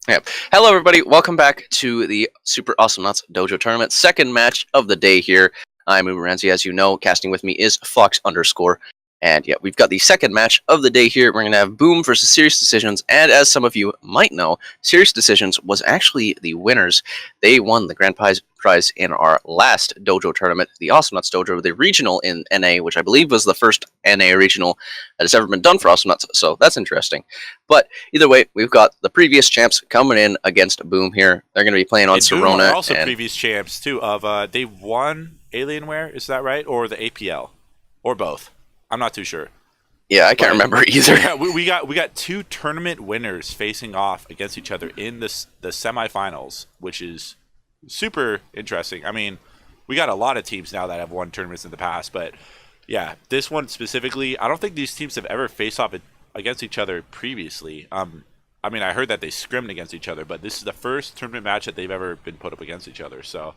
Yeah. Hello, everybody. Welcome back to the Super Awesomenauts Dojo Tournament. Second match of the day here. I'm Uberransy, as you know. Casting with me is Fawx _. And yeah, we've got the second match of the day here. We're going to have Boom versus Serious Decisions. And as some of you might know, Serious Decisions was actually the winners. They won the grand prize in our last dojo tournament, the Awesomenauts Dojo, the regional in NA, which I believe was the first NA regional that has ever been done for Awesomenauts. So that's interesting. But either way, we've got the previous champs coming in against Boom here. They're going to be playing on Boom are Serona. also previous champs too. They won Alienware, is that right, or the APL, or both? I'm not too sure. Yeah, I can't remember either. Yeah, we got two tournament winners facing off against each other in the semifinals, which is super interesting. I mean, we got a lot of teams now that have won tournaments in the past, but yeah, this one specifically, I don't think these teams have ever faced off against each other previously. I mean, I heard that they scrimmed against each other, but this is the first tournament match that they've ever been put up against each other. So,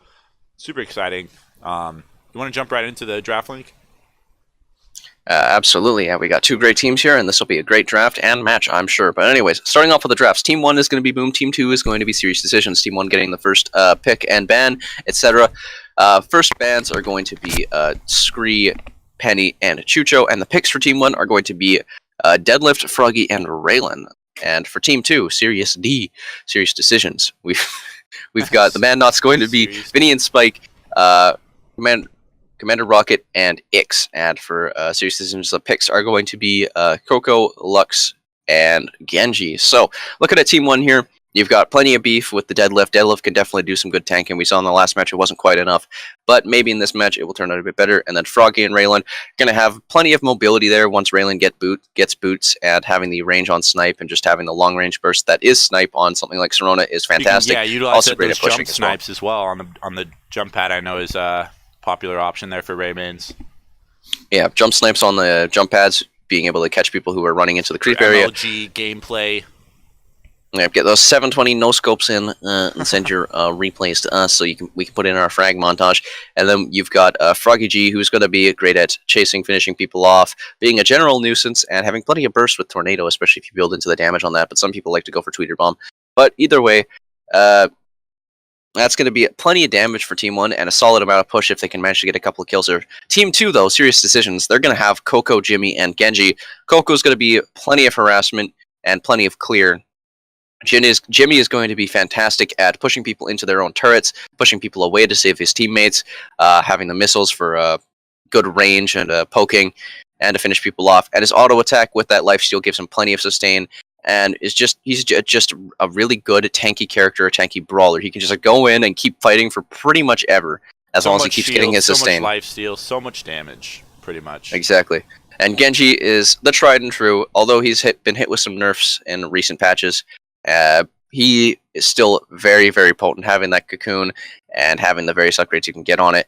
super exciting. You want to jump right into the draft link? Absolutely, yeah. We got two great teams here, and this will be a great draft and match, I'm sure. But anyways, starting off with the drafts, Team 1 is going to be Boom, Team 2 is going to be Serious Decisions. Team 1 getting the first pick and ban, etc. First bans are going to be Scree, Penny, and Chucho, and the picks for Team 1 are going to be Deadlift, Froggy, and Raylan. And for Team 2, Serious D, Serious Decisions. We've got the man not's going to be Vinny and Spike, Commander Rocket, and Ix. And for Serious Decisions, the picks are going to be Coco, Lux, and Genji. So, looking at Team 1 here, you've got plenty of beef with the Deadlift. Deadlift can definitely do some good tanking. We saw in the last match it wasn't quite enough, but maybe in this match it will turn out a bit better. And then Froggy and Raylan going to have plenty of mobility there once Raylan gets boots, and having the range on Snipe and just having the long range burst that is Snipe on something like Serona is fantastic. Yeah, utilize also great at pushing jump snipes as well on the jump pad. I know is popular option there for Raymans. Yeah, jump snipes on the jump pads, being able to catch people who are running into the creep area. MLG gameplay. Yeah, get those 720 no scopes in and send your replays to us so we can put in our frag montage. And then you've got Froggy G, who's going to be great at chasing, finishing people off, being a general nuisance, and having plenty of burst with Tornado, especially if you build into the damage on that. But some people like to go for Tweeter Bomb. But either way, that's going to be plenty of damage for Team 1 and a solid amount of push if they can manage to get a couple of kills there. Team 2, though, Serious Decisions, they're going to have Coco, Jimmy, and Genji. Coco's going to be plenty of harassment and plenty of clear. Jimmy is going to be fantastic at pushing people into their own turrets, pushing people away to save his teammates, having the missiles for good range and poking, and to finish people off. And his auto attack with that lifesteal gives him plenty of sustain. And he's just a really good tanky character, a tanky brawler. He can just go in and keep fighting for pretty much ever, as long as he keeps getting his sustain. So much lifesteal, so much damage, pretty much. Exactly. And Genji is the tried and true. Although he's been hit with some nerfs in recent patches, he is still very, very potent, having that cocoon and having the various upgrades you can get on it.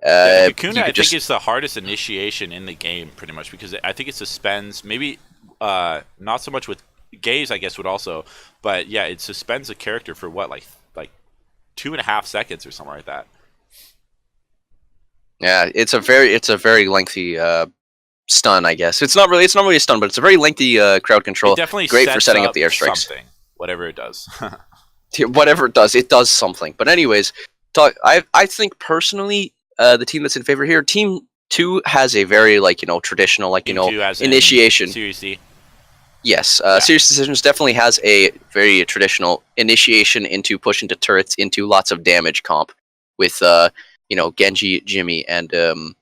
Cocoon, I think, is the hardest initiation in the game, pretty much, because I think it suspends, maybe not so much with Gaze, I guess, would also, but yeah, it suspends a character for what, like 2.5 seconds or something like that. Yeah, it's a very lengthy stun, I guess. It's not really a stun, but it's a very lengthy crowd control. It definitely great for setting up the airstrikes. Whatever it does. Whatever it does something. But anyways, I think personally, the team that's in favor here, Team 2 has a very traditional initiation. Series D. Yes, Serious Decisions definitely has a very traditional initiation into push into turrets into lots of damage comp with Genji, Jimmy, and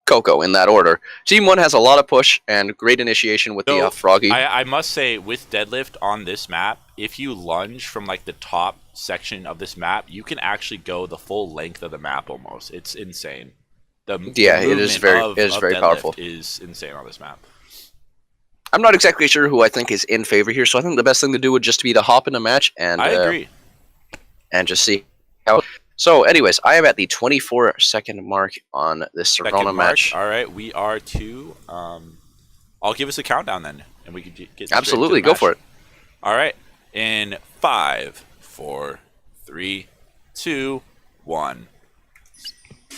Coco in that order. Team 1 has a lot of push and great initiation with the Froggy. I must say, with Deadlift on this map, if you lunge from the top section of this map, you can actually go the full length of the map almost. It's insane. It is very powerful. Is insane on this map. I'm not exactly sure who I think is in favor here, so I think the best thing to do would just be to hop in a match and I agree. And just see how. So, anyways, I am at the 24-second mark on this Serona match. All right, we are to. I'll give us a countdown then, and we can get absolutely go for it. All right, in 5, 4, 3, 2, 1.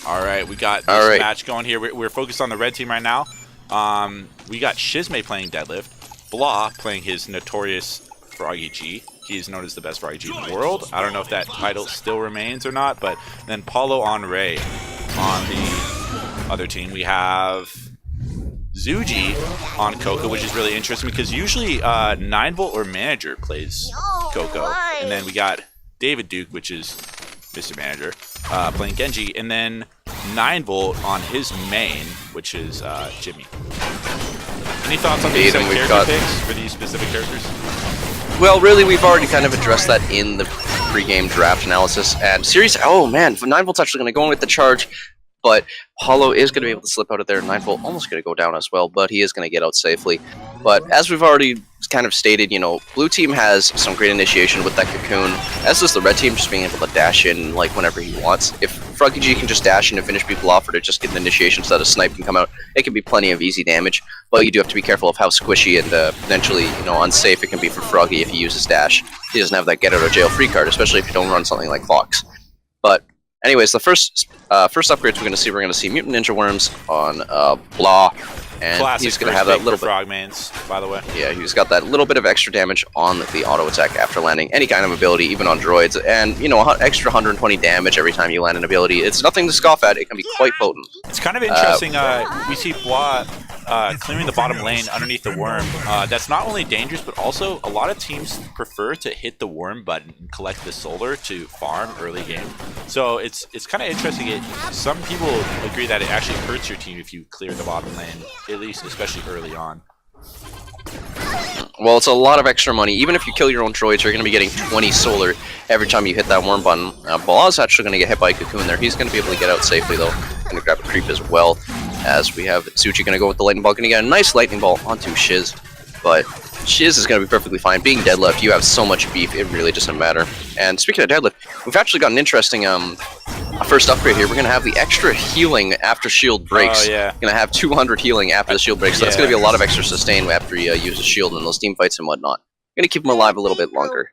All right, we got this match going here. We're focused on the red team right now. We got Shizme playing Deadlift, Blah playing his notorious Froggy G. He is known as the best Froggy G in the world. I don't know if that title still remains or not, but then Paulo Henry on the other team. We have Zuji on Coco, which is really interesting because usually 9volt or Manager plays Coco. And then we got David Duke, which is Mr. Manager, playing Genji. And then 9volt on his main, which is Jimmy. Any thoughts on these character picks for these specific characters? Well, really, we've already kind of addressed that in the pre-game draft analysis. And Series, oh man, 9volt's actually going to go in with the charge, but Hollow is going to be able to slip out of there. 9volt almost going to go down as well, but he is going to get out safely. But as we've already kind of stated, you know, blue team has some great initiation with that cocoon, as does the red team, just being able to dash in like whenever he wants. If Froggy G can just dash in and finish people off, or to just get an initiation so that a snipe can come out, it can be plenty of easy damage. But you do have to be careful of how squishy and potentially, you know, unsafe it can be for Froggy if he uses dash. He doesn't have that get out of jail free card, especially if you don't run something like Fawx. But anyways, the first upgrades we're going to see Mutant Ninja Worms on Blah, and classic he's going to have that little bit. Frogmans, by the way. Yeah, he's got that little bit of extra damage on the auto attack after landing any kind of ability, even on droids, and you know, extra 120 damage every time you land an ability. It's nothing to scoff at. It can be quite potent. It's kind of interesting. We see Blah clearing the bottom lane underneath the worm. That's not only dangerous, but also a lot of teams prefer to hit the worm button and collect the solar to farm early game. So it's kind of interesting. Some people agree that it actually hurts your team if you clear the bottom lane, at least especially early on. Well, it's a lot of extra money. Even if you kill your own droids, you're going to be getting 20 solar every time you hit that worm button. Blah's actually going to get hit by a cocoon there. He's going to be able to get out safely, though. Going to grab a creep as well, as we have Zuchi going to go with the lightning ball. Going to get a nice lightning ball onto Shiz, but Shiz is going to be perfectly fine. Being deadlift, you have so much beef, it really doesn't matter. And speaking of deadlift, we've actually got an interesting first upgrade here. We're going to have the extra healing after shield breaks. Oh, yeah. Going to have 200 healing after the shield breaks. So that's going to be a lot of extra sustain after you use a shield in those team fights and whatnot. Going to keep him alive a little bit longer.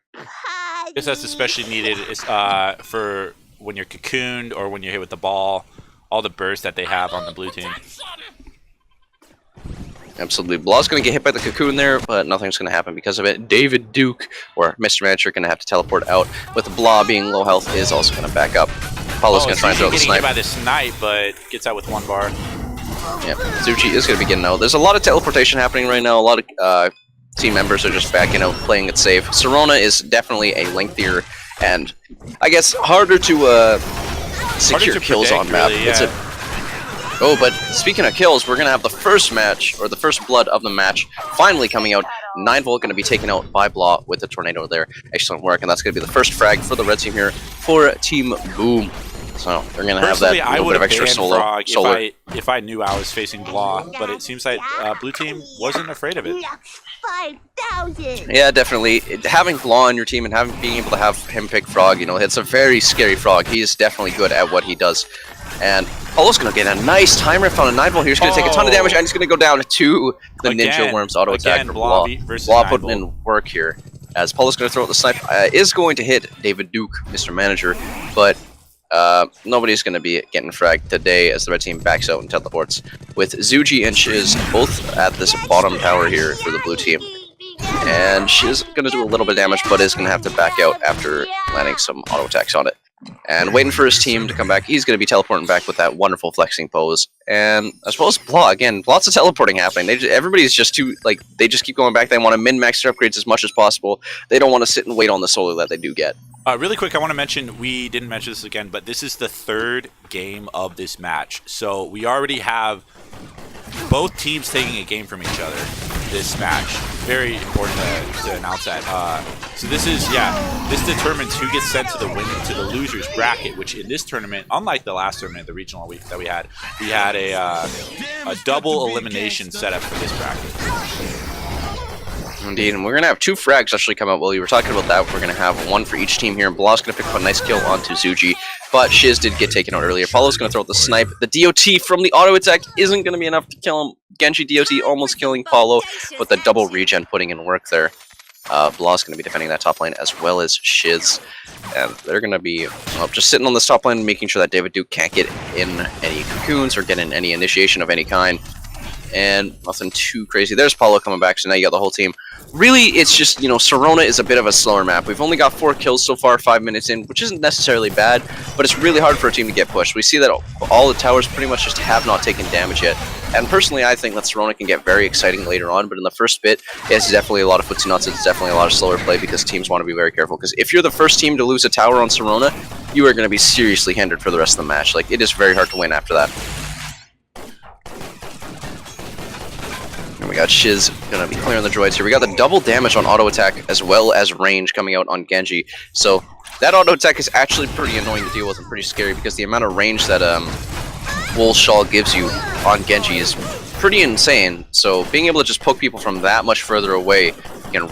This that's especially needed for when you're cocooned or when you're hit with the ball. All the bursts that they have on the blue team. Absolutely. Blah's going to get hit by the cocoon there, but nothing's going to happen because of it. David Duke, or Mr. Manager, going to have to teleport out. With Blah being low health, is also going to back up. Paulo's going to try and throw the snipe. Hit by the snipe, but gets out with 1 bar. Yeah, Zuchi is going to be getting out. There's a lot of teleportation happening right now. A lot of team members are just backing out, playing it safe. Serona is definitely a lengthier and, I guess, harder to secure kills predict, on map. really, yeah. Oh, but speaking of kills, we're going to have the first match, or the first blood of the match, finally coming out. 9volt going to be taken out by Blah with the tornado there. Excellent work, and that's going to be the first frag for the red team here for Team Boom. So they're going to have that little bit of extra solar. If I knew I was facing Blah, but it seems like blue team wasn't afraid of it. 5,000. Yeah, definitely. Having Blah on your team and being able to have him pick Frog, you know, it's a very scary Frog. He is definitely good at what he does. And Paulo's going to get a nice time rift on a 9volt here. He's going to take a ton of damage, and he's going to go down to the Ninja Worms auto attack for Blah. Blah putting in work here. As Paulo's going to throw out the snipe, is going to hit David Duke, Mr. Manager, but nobody's going to be getting fragged today as the red team backs out and teleports. With Zuji and Shiz both at this bottom tower here for the blue team. And Shiz going to do a little bit of damage, but is going to have to back out after landing some auto attacks on it. And waiting for his team to come back. He's going to be teleporting back with that wonderful flexing pose. And I suppose Blah, again, lots of teleporting happening. Everybody's just too, like, they just keep going back. They want to min-max their upgrades as much as possible. They don't want to sit and wait on the solar that they do get. Really quick, I want to mention, we didn't mention this again, but this is the 3rd game of this match. So we already have both teams taking a game from each other this match. Very important to announce that. So this is, this determines who gets sent to the losers bracket, which in this tournament, unlike the last tournament, the regional week that we had a double elimination setup for this bracket. Indeed, and we're going to have 2 frags actually come out while you were talking about that. We're going to have 1 for each team here, and Blah's going to pick up a nice kill onto Zuji, but Shiz did get taken out earlier. Paulo's going to throw out the snipe. The DOT from the auto attack isn't going to be enough to kill him. Genji DOT almost killing Paulo, but the double regen putting in work there. Blah's going to be defending that top lane as well as Shiz, and they're going to be just sitting on this top lane, making sure that David Duke can't get in any cocoons or get in any initiation of any kind. And nothing too crazy. There's Paulo coming back, so now you got the whole team really, it's just, you know, Sirona is a bit of a slower map. We've only got 4 kills so far, 5 minutes in, which isn't necessarily bad, but it's really hard for a team to get pushed. We see that all the towers pretty much just have not taken damage yet. And personally, I think that Sirona can get very exciting later on, but in the first bit, it's definitely a lot of footsie nuts, it's definitely a lot of slower play because teams want to be very careful. Because if you're the first team to lose a tower on Sirona, you are going to be seriously hindered for the rest of the match. Like, it is very hard to win after that. And we got Shiz going to be clearing the droids here. We got the double damage on auto attack as well as range coming out on Genji. So that auto attack is actually pretty annoying to deal with and pretty scary because the amount of range that Wool Shawl gives you on Genji is pretty insane. So being able to just poke people from that much further away can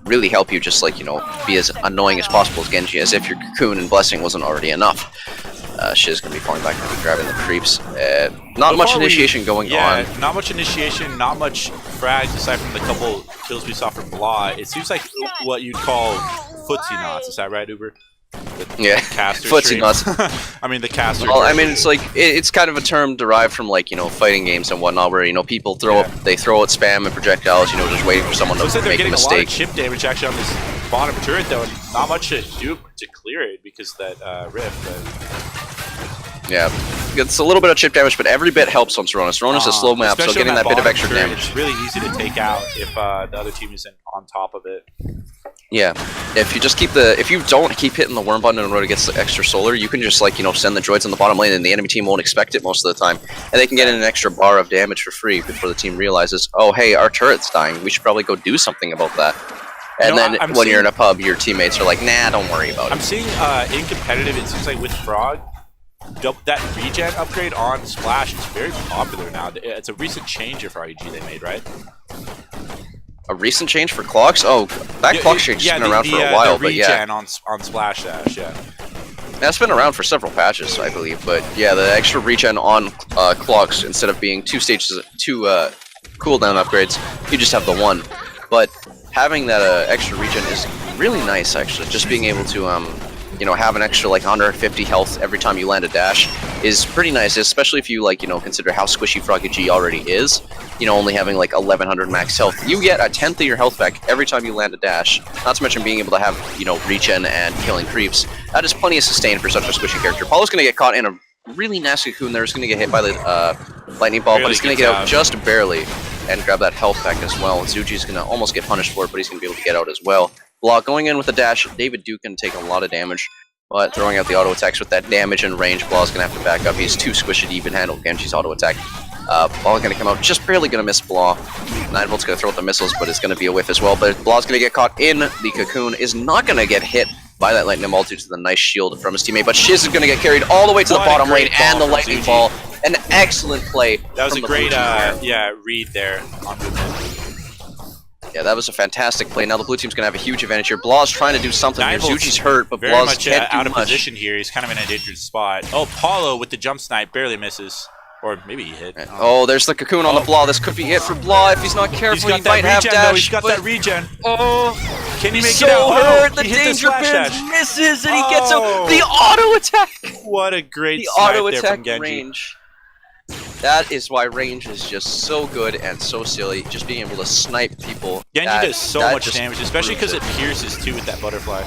really help you just, like, you know, be as annoying as possible as Genji, as if your Cocoon and Blessing wasn't already enough. Shiz gonna be falling back and grabbing the creeps. Not much initiation going on. Not much initiation, not much frags aside from the couple kills we saw from Blah. It seems like what you'd call footsie knots. Is that right, Uber? Yeah, footsie nuts. I mean, the caster. Well, I mean, it's like it's kind of a term derived from, like, you know, fighting games and whatnot, where, you know, people throw out spam and projectiles, you know, just waiting for someone to make a mistake. A lot of chip damage actually on this bottom turret though, and not much to do to clear it because that rift. Yeah, it's a little bit of chip damage, but every bit helps on Sirona. Sirona's a slow map, so getting that bit of extra damage. It's really easy to take out if the other team isn't on top of it. Yeah, if you just if you don't keep hitting the worm button in order to get the extra solar, you can just, like, you know, send the droids on the bottom lane, and the enemy team won't expect it most of the time, and they can get an extra bar of damage for free before the team realizes, oh, hey, our turret's dying. We should probably go do something about that. And then when you're in a pub, your teammates are like, nah, don't worry about it. I'm seeing in competitive, it seems like with Frog, that regen upgrade on Splash is very popular now. It's a recent change of REG they made, right? A recent change for clocks? Oh, that clock change has been around for a while, but yeah. The regen on Splash Dash, yeah. That's been around for several patches, I believe, but yeah, the extra regen on clocks, instead of being 2 stages, 2 cooldown upgrades, you just have the 1. But having that extra regen is really nice, actually. Just being able to, you know, have an extra, like, 150 health every time you land a dash is pretty nice, especially if you, like, you know, consider how squishy Froggy G already is. You know, only having, like, 1100 max health. You get a 10th of your health back every time you land a dash. Not to mention being able to have, you know, regen and killing creeps. That is plenty of sustain for such a squishy character. Paulo's gonna get caught in a really nasty cocoon there. He's gonna get hit by the lightning ball, but he's gonna get out just barely and grab that health back as well. Zuji's gonna almost get punished for it, but he's gonna be able to get out as well. Block going in with a dash. David Duke can take a lot of damage, but throwing out the auto attacks with that damage and range, Blah's gonna have to back up. He's too squishy to even handle Genji's auto attack. Blah gonna come out, just barely gonna miss Blah. 9volt's gonna throw out the missiles, but it's gonna be a whiff as well. But Blah's gonna get caught in the cocoon, is not gonna get hit by that lightning ball due to the nice shield from his teammate. But Shiz is gonna get carried all the way to the bottom lane and the lightning ball. An excellent play. That was a great read there on movement. Yeah, that was a fantastic play. Now the blue team's going to have a huge advantage here. Blah's trying to do something here. Zuji's hurt, but Blah's can't do out of position here. He's kind of in a dangerous spot. Oh, Paulo with the jump snipe barely misses. Or maybe he hit. Oh, there's the cocoon on the Blah. This could be it for Blah if he's not careful. He might have dash. He's got that regen. Oh, can he make it out? Hurt. The danger pin misses, and he gets out. The auto attack. What a great snipe there from Genji. Range. That is why range is just so good and so silly. Just being able to snipe people. Genji does so much damage, especially because it pierces too with that butterfly.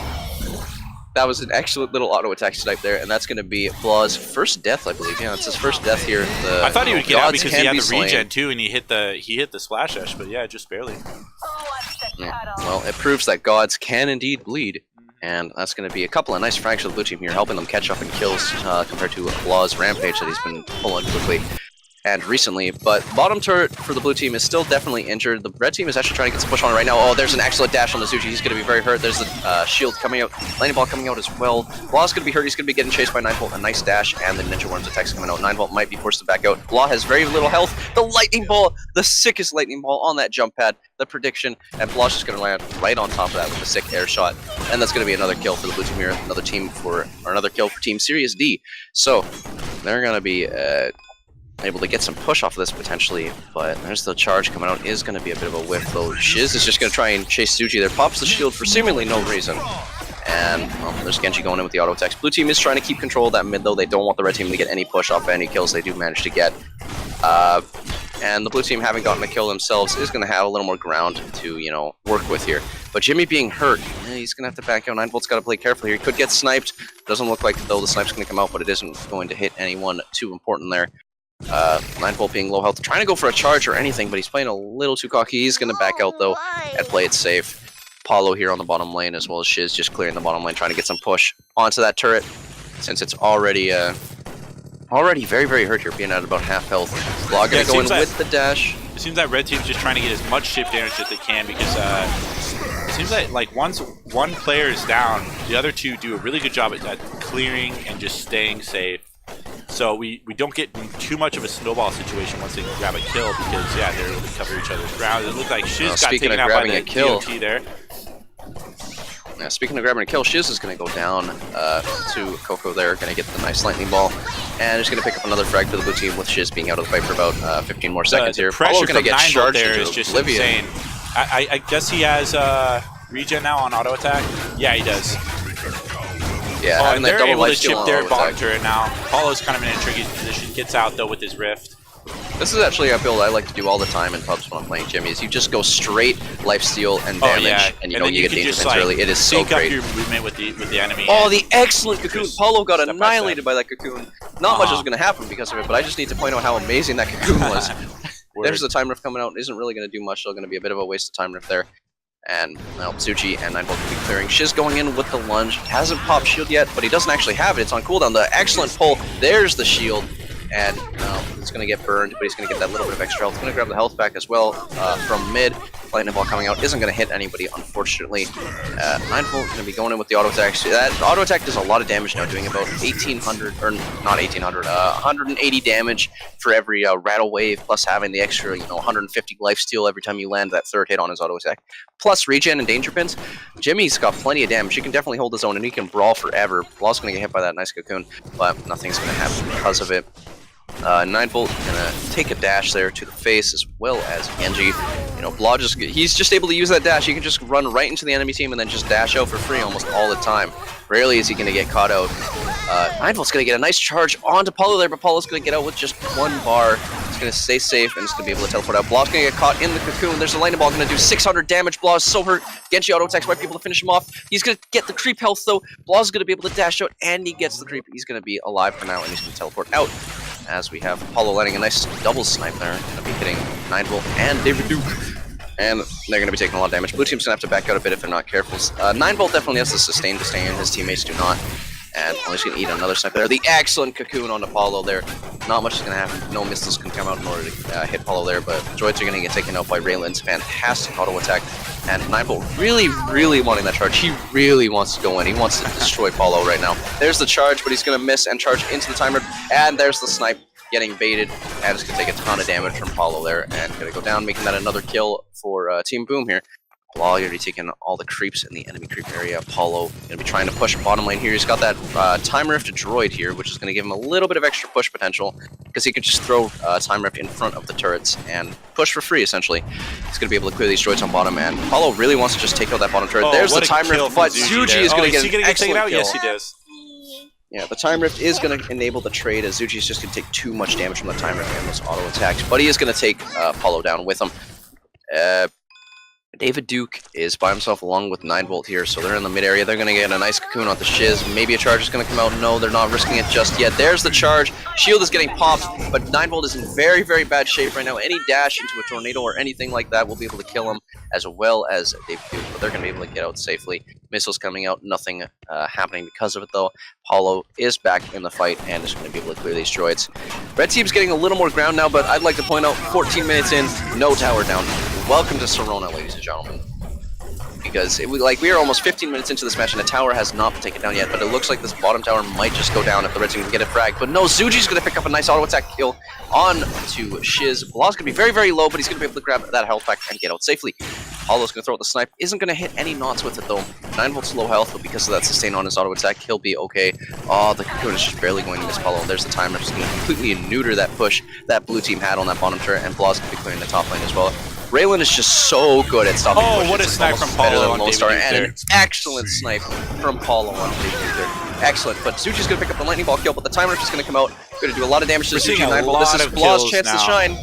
That was an excellent little auto attack snipe there, and that's going to be Blah's first death, I believe. Yeah, it's his first death here. I thought he would get out because he had the regen too, and he hit the splash dash, but yeah, just barely. Yeah. Well, it proves that gods can indeed bleed, and that's going to be a couple of nice frags for the blue team here, helping them catch up in kills compared to Blah's rampage that he's been pulling quickly and recently. But bottom turret for the blue team is still definitely injured. The red team is actually trying to get some push on it right now. Oh, there's an excellent dash on the Zuji. He's going to be very hurt. There's the shield coming out. Lightning ball coming out as well. Blah's going to be hurt. He's going to be getting chased by 9volt. A nice dash, and the Ninja Worm's attacks coming out. 9volt might be forced to back out. Blah has very little health. The lightning ball, the sickest lightning ball on that jump pad. The prediction, and Blah's just going to land right on top of that with a sick air shot. And that's going to be another kill for the blue team here. Another kill for Team Series D. So they're going to be able to get some push off of this potentially, but there's the charge coming out. Is going to be a bit of a whiff though. Shiz is just going to try and chase Zuji there. Pops the shield for seemingly no reason. And well, there's Genji going in with the auto attacks. Blue team is trying to keep control of that mid though. They don't want the red team to get any push off any kills they do manage to get. And the blue team, having gotten a kill themselves, is going to have a little more ground to, you know, work with here. But Jimmy being hurt, he's going to have to back out. 9volt's got to play carefully here. He could get sniped. Doesn't look like, though, the snipe's going to come out, but it isn't going to hit anyone too important there. 9volt being low health, trying to go for a charge or anything, but he's playing a little too cocky. He's going to back out, though, and play it safe. Paulo here on the bottom lane, as well as Shiz just clearing the bottom lane, trying to get some push onto that turret, since it's already very, very hurt here, being at about half health. Vlog gonna go in with the dash. It seems that red team's just trying to get as much chip damage as they can, because it seems like once one player is down, the other two do a really good job at clearing and just staying safe. So we don't get too much of a snowball situation once they grab a kill, because yeah, they're able to cover each other's ground. It looked like Shiz got taken out by the DOT there. Yeah, speaking of grabbing a kill, Shiz is going to go down to Coco there, going to get the nice lightning ball, and just going to pick up another frag for the blue team with Shiz being out of the fight for about 15 more seconds here. Pressure going to get charged there into is just oblivion. insane. I guess he has regen now on auto attack. Yeah, he does. Yeah, and they're able to chip their bottom turret now. Paulo's kind of in a tricky position. Gets out though with his rift. This is actually a build I like to do all the time in pubs when I'm playing Jimmy. Is you just go straight lifesteal and damage, and you know you get danger pins early. It is so great. Sync up your movement with the enemy. Oh, the excellent cocoon! Paulo got annihilated by that cocoon. Not much is going to happen because of it, but I just need to point out how amazing that cocoon was. There's the time rift coming out. Isn't really going to do much. So going to be a bit of a waste of time rift there. And well, Zuchi and 9volt will be clearing. Shiz going in with the lunge. Hasn't popped shield yet, but he doesn't actually have it. It's on cooldown. The excellent pull. There's the shield. And he's going to get burned, but he's going to get that little bit of extra health. He's going to grab the health back as well from mid. Lightning ball coming out isn't going to hit anybody, unfortunately. 9volt going to be going in with the auto attack. So that auto attack does a lot of damage now, doing about 1,800, or not 1,800, 180 damage for every rattle wave, plus having the extra, 150 lifesteal every time you land that third hit on his auto attack. Plus regen and danger pins. Jimmy's got plenty of damage. He can definitely hold his own, and he can brawl forever. Blaw's going to get hit by that nice cocoon, but nothing's going to happen because of it. 9volt gonna take a dash there to the face, as well as Genji. Blaw he's just able to use that dash. He can just run right into the enemy team and then just dash out for free almost all the time. Rarely is he gonna get caught out. 9volt's gonna get a nice charge onto Paulo there, but Paulo's gonna get out with just one bar. He's gonna stay safe and he's gonna be able to teleport out. Blaw's gonna get caught in the cocoon. There's a lightning ball gonna do 600 damage. Blaw is so hurt. Genji auto attacks might be able to finish him off. He's gonna get the creep health though. Blaw's gonna be able to dash out and he gets the creep. He's gonna be alive for now and he's gonna teleport out. As we have Paulo landing a nice double snipe there. Gonna be hitting 9volt and David Duke. And they're going to be taking a lot of damage. Blue team's going to have to back out a bit if they're not careful. 9volt definitely has the sustain to stay in. His teammates do not. And he's going to eat another snipe there. The excellent cocoon on Paulo there. Not much is going to happen. No missiles can come out in order to hit Paulo there. But droids are going to get taken out by Raylan's fantastic auto attack. And 9volt really, really wanting that charge. He really wants to go in. He wants to destroy Paulo right now. There's the charge, but he's going to miss and charge into the timer. And there's the snipe. Getting baited, and it's going to take a ton of damage from Paulo there, and going to go down, making that another kill for Team Boom here. Blaw already taking all the creeps in the enemy creep area. Paulo going to be trying to push bottom lane here. He's got that Time Rift droid here, which is going to give him a little bit of extra push potential, because he can just throw Time Rift in front of the turrets and push for free, essentially. He's going to be able to clear these droids on bottom, and Paulo really wants to just take out that bottom turret. There's the Time Rift, but Zuchi is going to get an excellent kill. Yes, he does. Yeah, the Time Rift is going to enable the trade, as Zuchi's just going to take too much damage from the Time Rift and those auto attacks, but he is going to take Paulo down with him. David Duke is by himself along with 9volt here, so they're in the mid area. They're going to get a nice cocoon on the Shiz. Maybe a charge is going to come out. No, they're not risking it just yet. There's the charge. Shield is getting popped, but 9volt is in very, very bad shape right now. Any dash into a tornado or anything like that will be able to kill him, as well as David Duke, but they're going to be able to get out safely. Missiles coming out, nothing happening because of it though. Paulo is back in the fight and is going to be able to clear these droids. Red team's getting a little more ground now, but I'd like to point out 14 minutes in, no tower down. Welcome to Serona, ladies and gentlemen. Because we are almost 15 minutes into this match and the tower has not been taken down yet, but it looks like this bottom tower might just go down if the red team can get a frag. But no, Zuji's going to pick up a nice auto attack kill on to Shiz. Blaw's going to be very, very low, but he's going to be able to grab that health back and get out safely. Paulo's going to throw out the snipe. Isn't going to hit any knots with it though. 9volt's low health, but because of that sustain on his auto attack, he'll be okay. Oh, the cocoon is just barely going to miss Paulo. There's the timer. Just going to completely neuter that push that blue team had on that bottom turret, and Blaw's going to be clearing the top lane as well. Raylan is just so good at stopping pushes. Oh, what a snipe from Paulo on David Duke there. An excellent snipe from Paulo on David Duke there. Excellent, but Zuchi's going to pick up the lightning ball kill, but the timer is just going to come out. Going to do a lot of damage to Zuchi. 9volt. This is Blaw's chance to shine.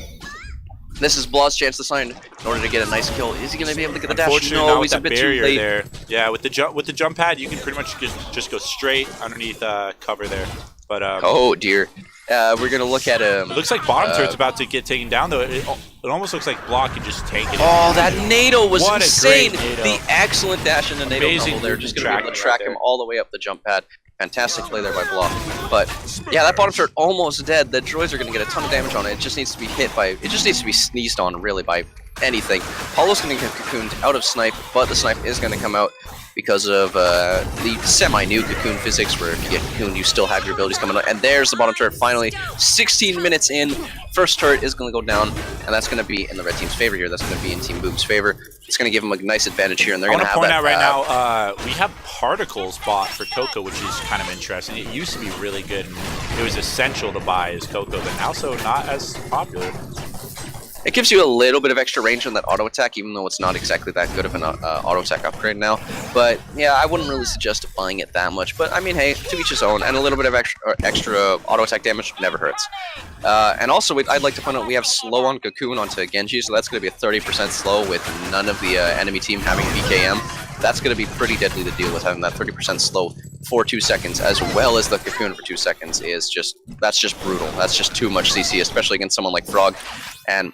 This is Blaw's chance to sign in order to get a nice kill. Is he going to be able to get the dash? Unfortunately, No, not he's with a that bit too barrier late. there. Yeah, with the jump pad, you can pretty much just go straight underneath cover there. But oh dear, we're going to look at it looks like bottom turret's about to get taken down though. It almost looks like Blah can just tank it. Oh, that NATO was What a insane! great NATO. The excellent dash in the NATO Amazing combo there, just going to be able to tracking track right him there. all the way up the jump pad. Fantastic play there by Blah. But yeah, that bottom turret almost dead. The droids are going to get a ton of damage on it. It just needs to be hit by. It just needs to be sneezed on really by anything. Paulo's going to get cocooned out of snipe, but the snipe is going to come out because of the semi-new cocoon physics, where if you get cocooned, you still have your abilities coming out. And there's the bottom turret finally. 16 minutes in, first turret is going to go down, and that's going to be in the red team's favor here. That's going to be in Team Boom's favor. It's going to give them a nice advantage here, and they're I going want to to have point that, out right now, we have particles bought for Coco, which is kind of interesting. It used to be really good, and it was essential to buy as Coco, but now so not as popular. It gives you a little bit of extra range on that auto attack, even though it's not exactly that good of an auto attack upgrade now. But yeah, I wouldn't really suggest buying it that much. But I mean, hey, to each his own, and a little bit of extra auto attack damage never hurts. And also, I'd like to point out we have slow on Cocoon onto Genji, so that's going to be a 30% slow with none of the enemy team having BKM. That's going to be pretty deadly to deal with, having that 30% slow for 2 seconds, as well as the Cocoon for 2 seconds is that's just brutal. That's just too much CC, especially against someone like Frog. And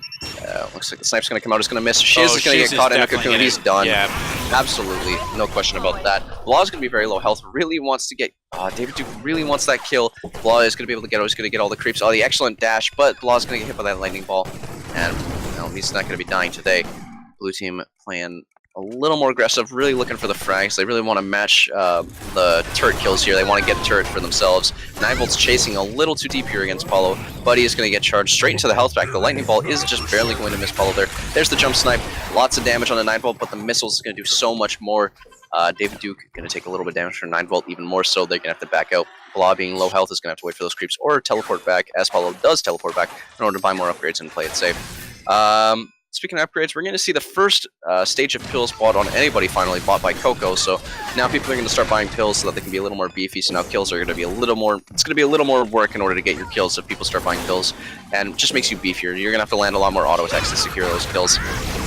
looks like the snipe's going to come out. It's going to miss. Shiz is going to get caught in a Cocoon. He's done. Yeah. Absolutely. No question about that. Blah is going to be very low health. Really wants to get... David Duke really wants that kill. Blah is going to be able to get... He's going to get all the creeps. Oh, the excellent dash. But Blah is going to get hit by that lightning ball. And he's not going to be dying today. Blue team playing a little more aggressive, really looking for the frags. They really want to match the turret kills here. They want to get a turret for themselves. 9volt's chasing a little too deep here against Paulo. Buddy is going to get charged straight into the health pack. The lightning ball is just barely going to miss Paulo there. There's the jump snipe. Lots of damage on the 9volt, but the missiles is going to do so much more. David Duke going to take a little bit of damage from 9volt, even more so. They're going to have to back out. Blah being low health is going to have to wait for those creeps or teleport back, as Paulo does teleport back in order to buy more upgrades and play it safe. Speaking of upgrades, we're going to see the first stage of pills bought on anybody finally bought by Coco. So now people are going to start buying pills so that they can be a little more beefy. So now kills are going to be a little more. It's going to be a little more work in order to get your kills if people start buying pills, and it just makes you beefier. You're going to have to land a lot more auto attacks to secure those kills.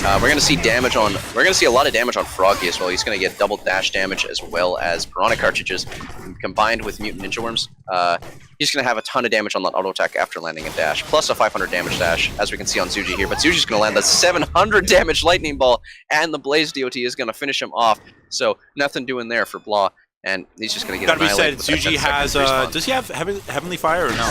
We're going to see damage on. We're going to see a lot of damage on Froggy as well. He's going to get double dash damage as well as piranha cartridges combined with mutant ninja worms. He's going to have a ton of damage on that auto attack after landing a dash, plus a 500 damage dash, as we can see on Zuji here. But Zuji's going to land the 700 damage lightning ball, and the Blaze DOT is going to finish him off. So nothing doing there for Blah, and he's just going to get annihilated. Gotta be said, Zuji has. Does he have Heavenly Fire or no?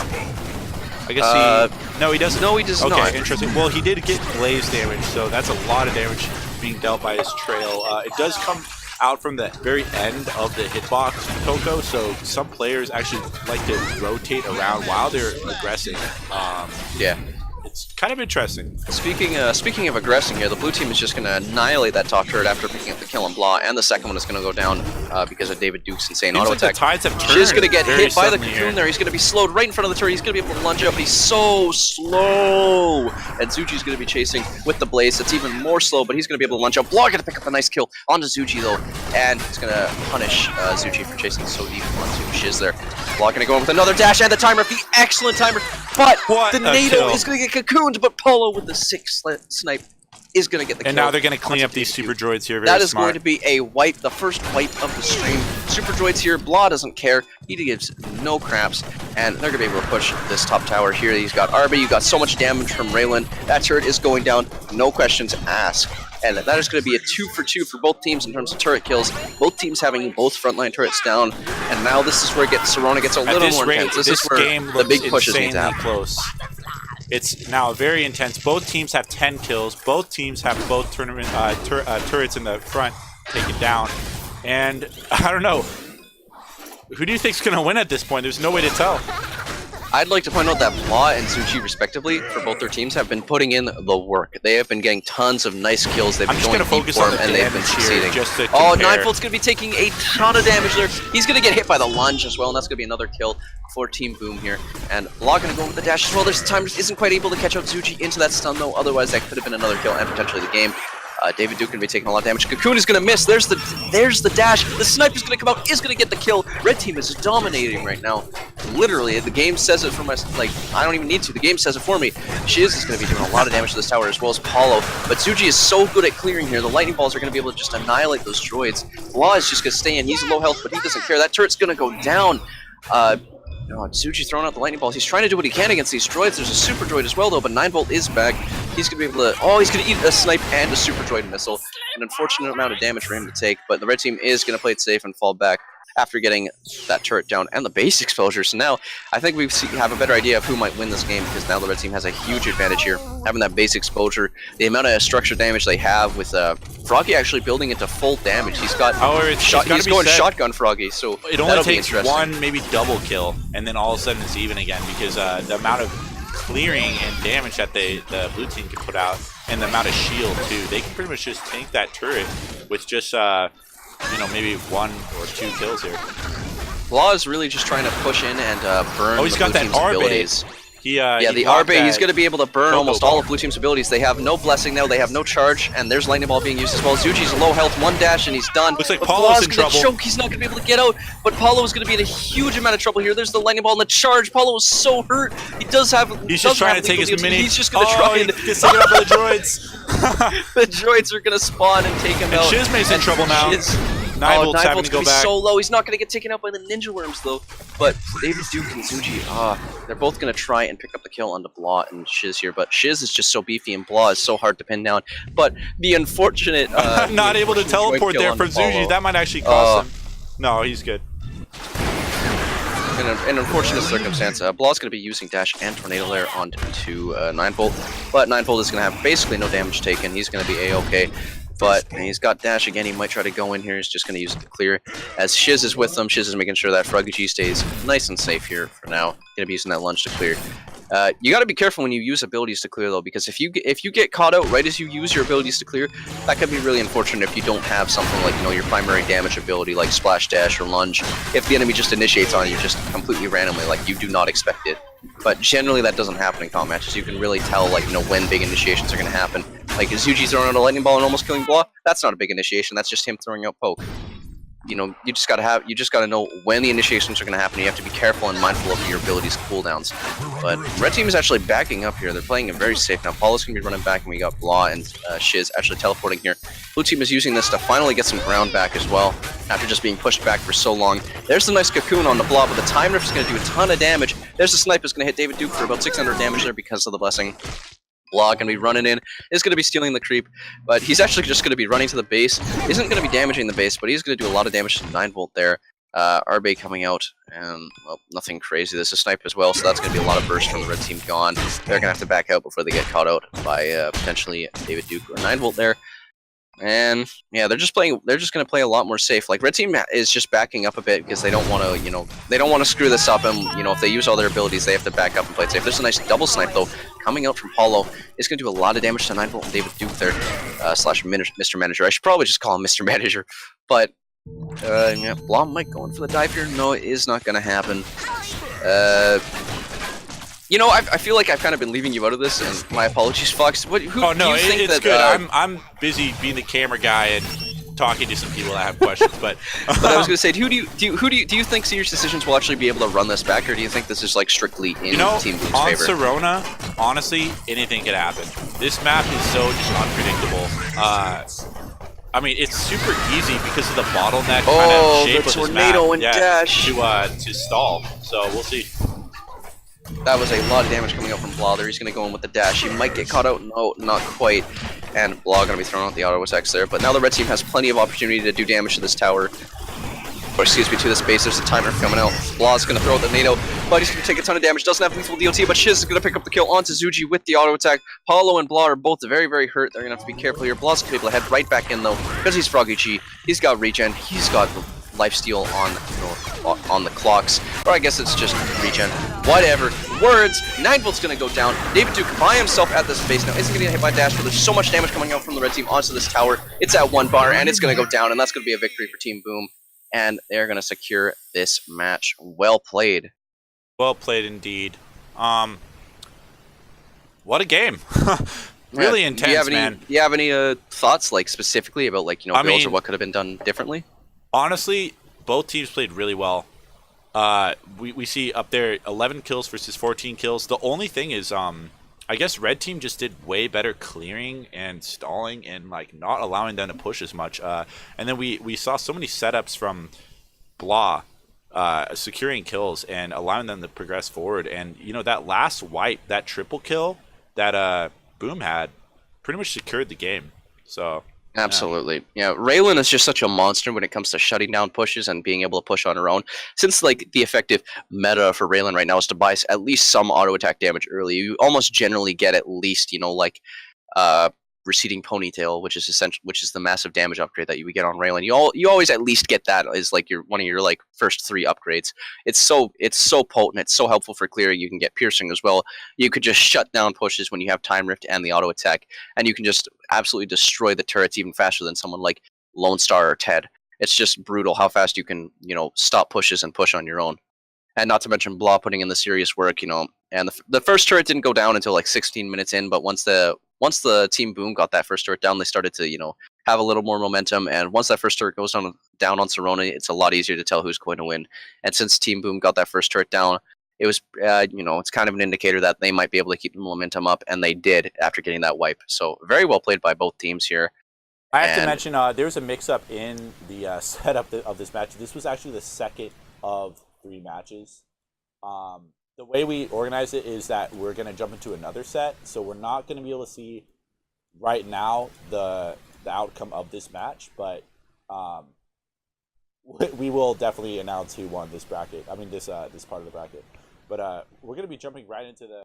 I guess he. No, he doesn't. No, he does not. Okay, interesting. Well, he did get Blaze damage, so that's a lot of damage being dealt by his trail. It does come out from the very end of the hitbox Coco, so some players actually like to rotate around while they're aggressing. Yeah. It's kind of interesting. Speaking of aggressing here, the blue team is just going to annihilate that top turret after picking up the kill on Blah, and the second one is going to go down because of David Duke's insane auto attack. The tides have turned. He's going to get hit by the cocoon here. there. He's going to be slowed right in front of the turret. He's going to be able to lunge up, but he's so slow. And Zuji's going to be chasing with the Blaze. It's even more slow, but he's going to be able to lunge up. Blah going to pick up a nice kill onto Zuji though, and he's going to punish Zuji for chasing so deep onto Shiz there. Blah going to go in with another dash and the timer, the excellent timer, but the NATO is going to get cocooned, but Paulo with the 6 snipe is going to get the kill. And now they're going to clean up these super droids here. That is going to be a wipe, the first wipe of the stream. Super droids here, Blah doesn't care. He gives no craps, and they're going to be able to push this top tower here. He's got Arby, you got so much damage from Raylan. That turret is going down, no questions asked. And that is going to be a 2 for 2 for both teams in terms of turret kills. Both teams having both frontline turrets down. And now this is where Serona gets a little more intense. This is where the big pushes need to happen. Close. It's now very intense. Both teams have 10 kills. Both teams have both tournament turrets in the front taken down. And I don't know. Who do you think's going to win at this point? There's no way to tell. I'd like to point out that Blah and Zuji, respectively, for both their teams, have been putting in the work. They have been getting tons of nice kills. They've been going deep for them, and they have been succeeding. Oh, 9volt's going to be taking a ton of damage there. He's going to get hit by the lunge as well, and that's going to be another kill for Team Boom here. And Blah going to go with the dash as well. There's time isn't quite able to catch out Zuji into that stun, though. Otherwise, that could have been another kill and potentially the game. David Duke going to be taking a lot of damage. Cocoon is going to miss. There's the dash. The snipe is going to come out. Is going to get the kill. Red team is dominating right now. literally, the game says it for my, like, I don't even need to. The game says it for me. Shiz is going to be doing a lot of damage to this tower as well as Paulo. But Zuji is so good at clearing here. The lightning balls are going to be able to just annihilate those droids. Blah is just going to stay in. He's low health, but he doesn't care. That turret's going to go down. Zuji throwing out the lightning balls. He's trying to do what he can against these droids. There's a super droid as well, though, but 9-Volt is back. He's going to be able to... Oh, he's going to eat a snipe and a super droid missile. An unfortunate amount of damage for him to take, but the red team is going to play it safe and fall back after getting that turret down and the base exposure. So now, I think we have a better idea of who might win this game, because now the red team has a huge advantage here, having that base exposure. The amount of structure damage they have with Froggy actually building into full damage. He's got he's going shotgun Froggy, so it only takes one, maybe double kill, and then all of a sudden it's even again, because the amount of clearing and damage that the blue team can put out, and the amount of shield too, they can pretty much just tank that turret with just maybe 1 or 2 kills here. Law is really just trying to push in and burn he's got that abilities. The RB, he's going to be able to burn almost all of Blue Team's abilities. They have no Blessing now, they have no charge, and there's Lightning Ball being used as well. Zuji's low health, 1 dash, and he's done. Looks like Paulo's in trouble. Choke. He's not going to be able to get out, but Paulo is going to be in a huge amount of trouble here. There's the Lightning Ball and the charge. Paulo is so hurt. He does have... He's just trying to take his mini. He's just going to try and... Gets taken out by the droids. The droids are going to spawn and take him out. Shizme's in trouble now. 9-Volt's having to go back. So low. He's not going to get taken out by the Ninja Worms, though. But David Duke and Zuji, they're both going to try and pick up the kill on the Blah and Shiz here. But Shiz is just so beefy, and Blah is so hard to pin down. But the unfortunate... not able to teleport there for Zuji. That might actually cost him. No, he's good. In an unfortunate circumstance, Blah's going to be using Dash and Tornado Lair onto 9-Volt. But 9-Volt is going to have basically no damage taken. He's going to be A-okay. But he's got Dash again. He might try to go in here. He's just going to use it to clear. As Shiz is with them, Shiz is making sure that FrogZone stays nice and safe here for now. Going to be using that lunge to clear. You got to be careful when you use abilities to clear, though, because if you get caught out right as you use your abilities to clear, that could be really unfortunate if you don't have something like, your primary damage ability like Splash Dash or Lunge. If the enemy just initiates on you just completely randomly, like you do not expect it. But generally that doesn't happen in combat matches. You can really tell, when big initiations are going to happen. Like Zuji throwing out a lightning ball and almost killing Blah, that's not a big initiation. That's just him throwing out poke. You just gotta know when the initiations are gonna happen. You have to be careful and mindful of your abilities' cooldowns. But red team is actually backing up here. They're playing it very safe now. Paulo's gonna be running back, and we got Blah and Shiz actually teleporting here. Blue team is using this to finally get some ground back as well, after just being pushed back for so long. There's a nice cocoon on the Blah, but the time rift is gonna do a ton of damage. There's the snipe is gonna hit David Duke for about 600 damage there because of the blessing. Blah gonna be running in, is gonna be stealing the creep, but he's actually just gonna be running to the base. Isn't gonna be damaging the base, but he's gonna do a lot of damage to 9-Volt there. RB coming out, and well, nothing crazy. There's a snipe as well, so that's gonna be a lot of burst from the red team gone. They're gonna have to back out before they get caught out by potentially David Duke or 9-Volt there. And yeah, they're just gonna play a lot more safe. Like red team is just backing up a bit because they don't want to, they don't want to screw this up. And if they use all their abilities, they have to back up and play it safe. There's a nice double snipe though coming out from Paulo. It's gonna do a lot of damage to 9-Volt and David Duke there, slash Mr. Manager. I should probably just call him Mr. Manager, but yeah, Blah might go in for the dive here. No, it is not gonna happen. I feel like I've kind of been leaving you out of this, and my apologies, Fawx. Oh no, it's good. I'm busy being the camera guy and talking to some people that have questions, but but I was going to say, do you think Serious Decisions will actually be able to run this back, or do you think this is like strictly in Team Blue's favor? On Serona, honestly, anything could happen. This map is so just unpredictable. I mean, it's super easy because of the bottleneck kind of shape the of tornado this map. and dash to stall. So we'll see. That was a lot of damage coming out from Blah there. He's going to go in with the dash. He might get caught out. No, not quite. And Blah going to be throwing out the auto attacks there. But now the red team has plenty of opportunity to do damage to this tower. Or excuse me, to this base. There's a timer coming out. Blah's going to throw out the NATO. But he's going to take a ton of damage. Doesn't have lethal DOT, but Shiz is going to pick up the kill onto Zuji with the auto attack. Paulo and Blah are both very, very hurt. They're going to have to be careful here. Blah's going to be able to head right back in though, because he's FrogZone. He's got regen. He's got lifesteal on the clocks, or I guess it's just regen. Whatever. Words. 9-Volt's gonna go down. David Duke by himself at this base now isn't gonna get hit by dash, but there's so much damage coming out from the red team onto this tower. It's at 1 bar, and it's gonna go down, and that's gonna be a victory for Team Boom, and they're gonna secure this match. Well played. Well played indeed. What a game. Really intense, man. Do you have any thoughts, like specifically about builds or what could have been done differently? Honestly, both teams played really well. We see up there 11 kills versus 14 kills. The only thing is, I guess red team just did way better clearing and stalling and like not allowing them to push as much. And then we saw so many setups from Blah, securing kills and allowing them to progress forward. And you know that last wipe, that triple kill that Boom had, pretty much secured the game. So. Absolutely. Yeah, Raylan is just such a monster when it comes to shutting down pushes and being able to push on her own. Since like the effective meta for Raylan right now is to buy at least some auto attack damage early, you almost generally get at least, like receding ponytail, which is essential, which is the massive damage upgrade that you would get on Raylan. You always at least get that as like one of your like first 3 upgrades. It's so potent. It's so helpful for clearing. You can get piercing as well. You could just shut down pushes when you have time rift and the auto attack, and you can just absolutely destroy the turrets even faster than someone like Lone Star or Ted. It's just brutal how fast you can stop pushes and push on your own. And not to mention Blah putting in the serious work, and the first turret didn't go down until like 16 minutes in, but once the Team Boom got that first turret down, they started to, have a little more momentum, and once that first turret goes down on Serona, it's a lot easier to tell who's going to win. And since Team Boom got that first turret down, it was, it's kind of an indicator that they might be able to keep the momentum up, and they did after getting that wipe. So very well played by both teams here. I have to mention, there's a mix-up in the setup of this match. This was actually the second of 3 matches. The way we organize it is that we're going to jump into another set, so we're not going to be able to see right now the outcome of this match, but we will definitely announce who won this bracket. I mean, this part of the bracket. But we're going to be jumping right into the